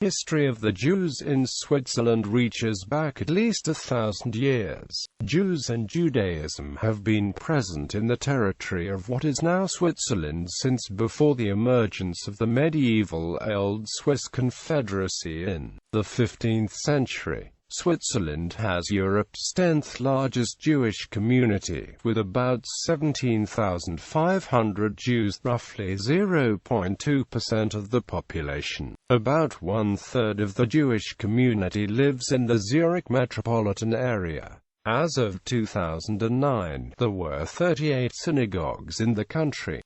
History of the Jews in Switzerland reaches back at least 1,000 years. Jews and Judaism have been present in the territory of what is now Switzerland since before the emergence of the medieval Old Swiss Confederacy in the 15th century. Switzerland has Europe's 10th largest Jewish community, with about 17,500 Jews, roughly 0.2% of the population. About one-third of the Jewish community lives in the Zürich metropolitan area. As of 2009, there were 38 synagogues in the country.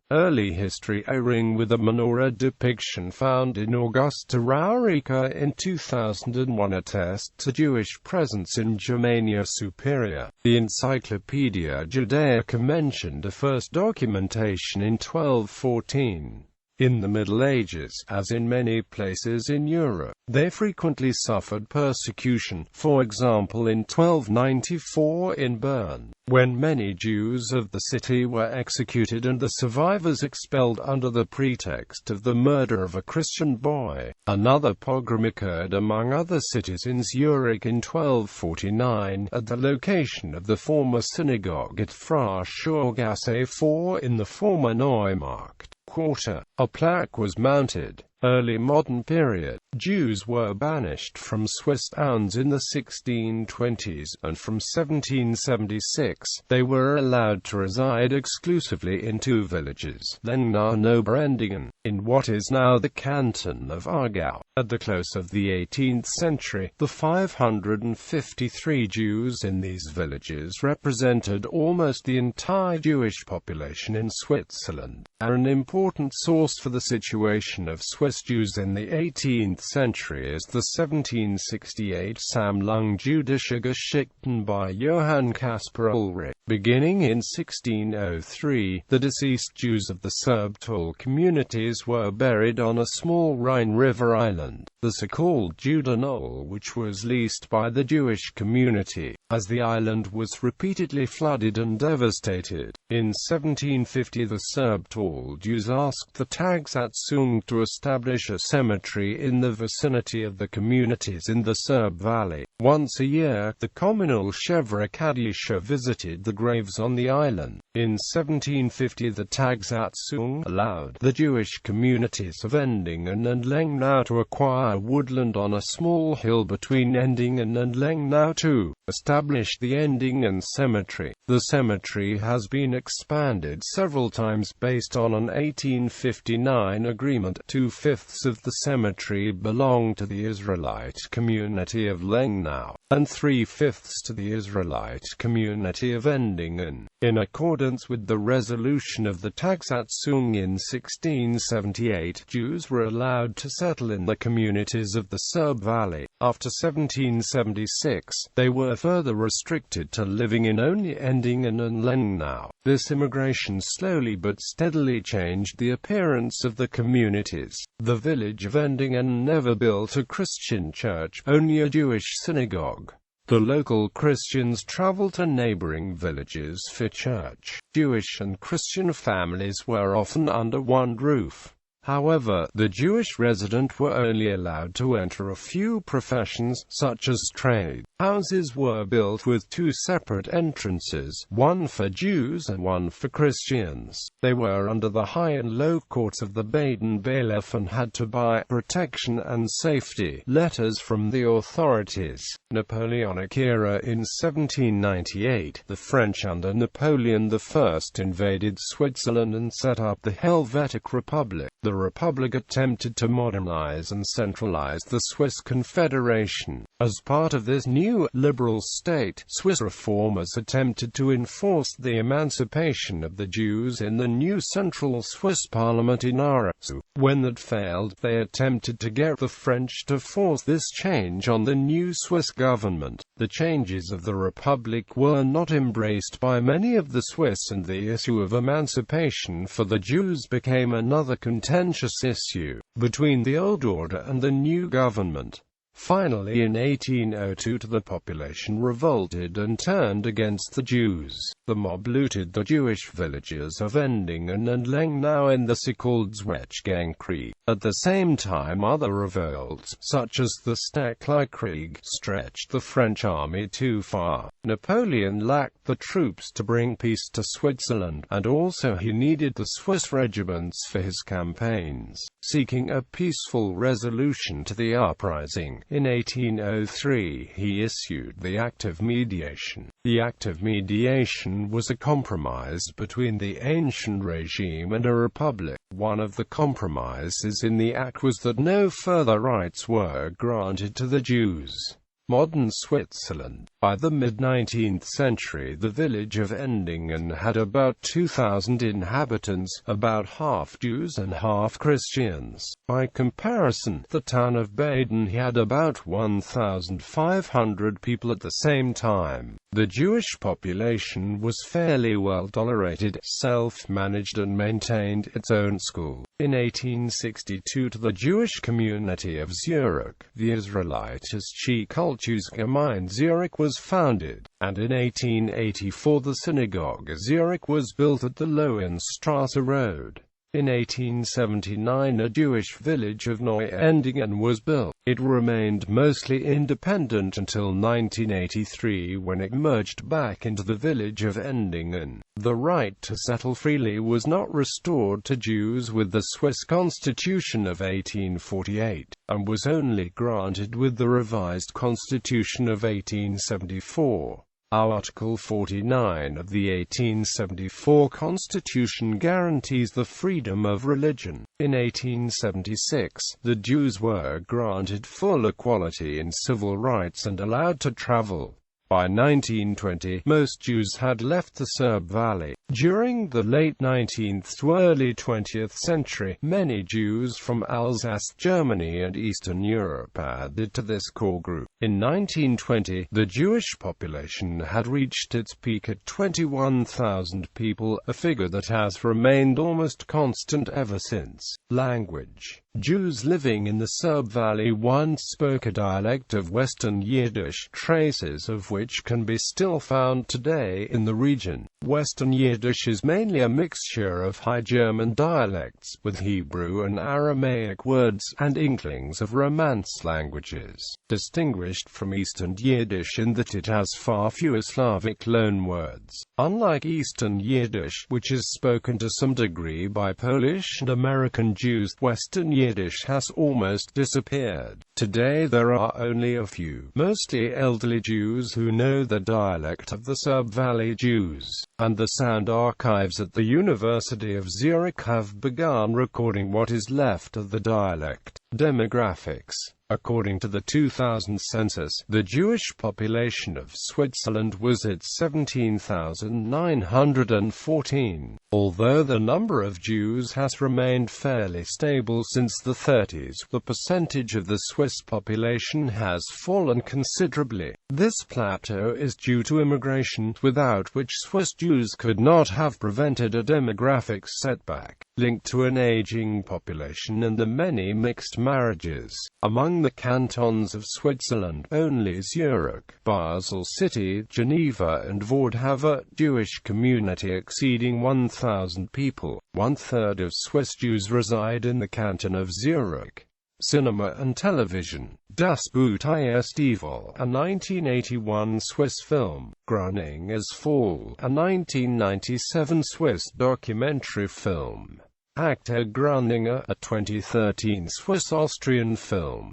Early history, a ring with a menorah depiction found in Augusta Raurica in 2001 attests to Jewish presence in Germania Superior. The Encyclopedia Judaica mentioned a first documentation in 1214. In the Middle Ages, as in many places in Europe, they frequently suffered persecution, for example in 1294 in Bern, when many Jews of the city were executed and the survivors expelled under the pretext of the murder of a Christian boy. Another pogrom occurred among other cities in Zurich in 1249, at the location of the former synagogue at Fraschurgasse 4 in the former Neumarkt quarter. A plaque was mounted. Early modern period. Jews were banished from Swiss towns in the 1620s, and from 1776, they were allowed to reside exclusively in two villages, Lengnau and Oberendingen, in what is now the canton of Aargau. At the close of the 18th century, the 553 Jews in these villages represented almost the entire Jewish population in Switzerland, are an important source for the situation of Swiss Jews in the 18th century is the 1768 Sammlung jüdischer Geschichten by Johann Caspar Ulrich. Beginning in 1603, the deceased Jews of the Serbtal communities were buried on a small Rhine River island, the so-called Juda Knoll, which was leased by the Jewish community, as the island was repeatedly flooded and devastated. In 1750 the Serbtal Jews asked the Tagsatzung to establish a cemetery in the vicinity of the communities in the Serb Valley. Once a year, the communal Shevra Kadisha visited the graves on the island. In 1750 the Tagsatzung allowed the Jewish communities of Endingen and Lengnau to acquire woodland on a small hill between Endingen and Lengnau to establish the Endingen Cemetery. The cemetery has been expanded several times based on an 1859 agreement. 2/5 of the cemetery belong to the Israelite community of Lengnau, and 3/5 to the Israelite community of Endingen. In accordance with the resolution of the Tagsatzung in 1678, Jews were allowed to settle in the communities of the Serb Valley. After 1776, they were further restricted to living in only Endingen and Lengnau. This immigration slowly but steadily changed the appearance of the communities. The village of Endingen never built a Christian church, only a Jewish synagogue. The local Christians traveled to neighboring villages for church. Jewish and Christian families were often under one roof. However, the Jewish resident were only allowed to enter a few professions, such as trade. Houses were built with two separate entrances, one for Jews and one for Christians. They were under the high and low courts of the Baden bailiff and had to buy protection and safety letters from the authorities. Napoleonic era. In 1798, the French under Napoleon I invaded Switzerland and set up the Helvetic Republic. The Republic attempted to modernize and centralize the Swiss Confederation. As part of this new, liberal state, Swiss reformers attempted to enforce the emancipation of the Jews in the new Central Swiss Parliament in Aarau. When that failed, they attempted to get the French to force this change on the new Swiss government. The changes of the Republic were not embraced by many of the Swiss, and the issue of emancipation for the Jews became another contentious issue between the old order and the new government. Finally in 1802 the population revolted and turned against the Jews. The mob looted the Jewish villages of Endingen and Lengnau in the so-called Zürich. At the same time other revolts, such as the Stecklerkrieg, stretched the French army too far. Napoleon lacked the troops to bring peace to Switzerland, and also he needed the Swiss regiments for his campaigns. Seeking a peaceful resolution to the uprising, in 1803 he issued the Act of Mediation. The Act of Mediation was a compromise between the ancient regime and a republic. One of the compromises in the Act was that no further rights were granted to the Jews. Modern Switzerland. By the mid-19th century the village of Endingen had about 2,000 inhabitants, about half Jews and half Christians. By comparison, the town of Baden had about 1,500 people at the same time. The Jewish population was fairly well tolerated, self-managed and maintained its own school. In 1862 the Jewish community of Zürich, the Israelitische Kultusgemeinde Zürich was founded, and in 1884 the synagogue Zürich was built at the Lohenstrasse Road. In 1879 a Jewish village of Neu-Endingen was built. It remained mostly independent until 1983 when it merged back into the village of Endingen. The right to settle freely was not restored to Jews with the Swiss Constitution of 1848, and was only granted with the revised Constitution of 1874. Article 49 of the 1874 Constitution guarantees the freedom of religion. In 1876, the Jews were granted full equality in civil rights and allowed to travel. By 1920, most Jews had left the Serb Valley. During the late 19th to early 20th century, many Jews from Alsace, Germany and Eastern Europe added to this core group. In 1920, the Jewish population had reached its peak at 21,000 people, a figure that has remained almost constant ever since. Language. Jews living in the Serb Valley once spoke a dialect of Western Yiddish, traces of which can be still found today in the region. Western Yiddish is mainly a mixture of High German dialects, with Hebrew and Aramaic words, and inklings of Romance languages, distinguished from Eastern Yiddish in that it has far fewer Slavic loanwords. Unlike Eastern Yiddish, which is spoken to some degree by Polish and American Jews, Western Yiddish has almost disappeared. Today there are only a few, mostly elderly Jews who know the dialect of the Serb Valley Jews, and the sound archives at the University of Zurich have begun recording what is left of the dialect. Demographics. According to the 2000 census, the Jewish population of Switzerland was at 17,914. Although the number of Jews has remained fairly stable since the 30s, the percentage of the Swiss population has fallen considerably. This plateau is due to immigration, without which Swiss Jews could not have prevented a demographic setback, linked to an aging population and the many mixed marriages. Among the cantons of Switzerland, only Zurich, Basel City, Geneva and Vaud have a Jewish community exceeding 1,000 people. One-third of Swiss Jews reside in the canton of Zurich. Cinema and television. Das Boot ist Evil, a 1981 Swiss film. Grunning is Fall, a 1997 Swiss documentary film. Actor Grunninger, a 2013 Swiss-Austrian film.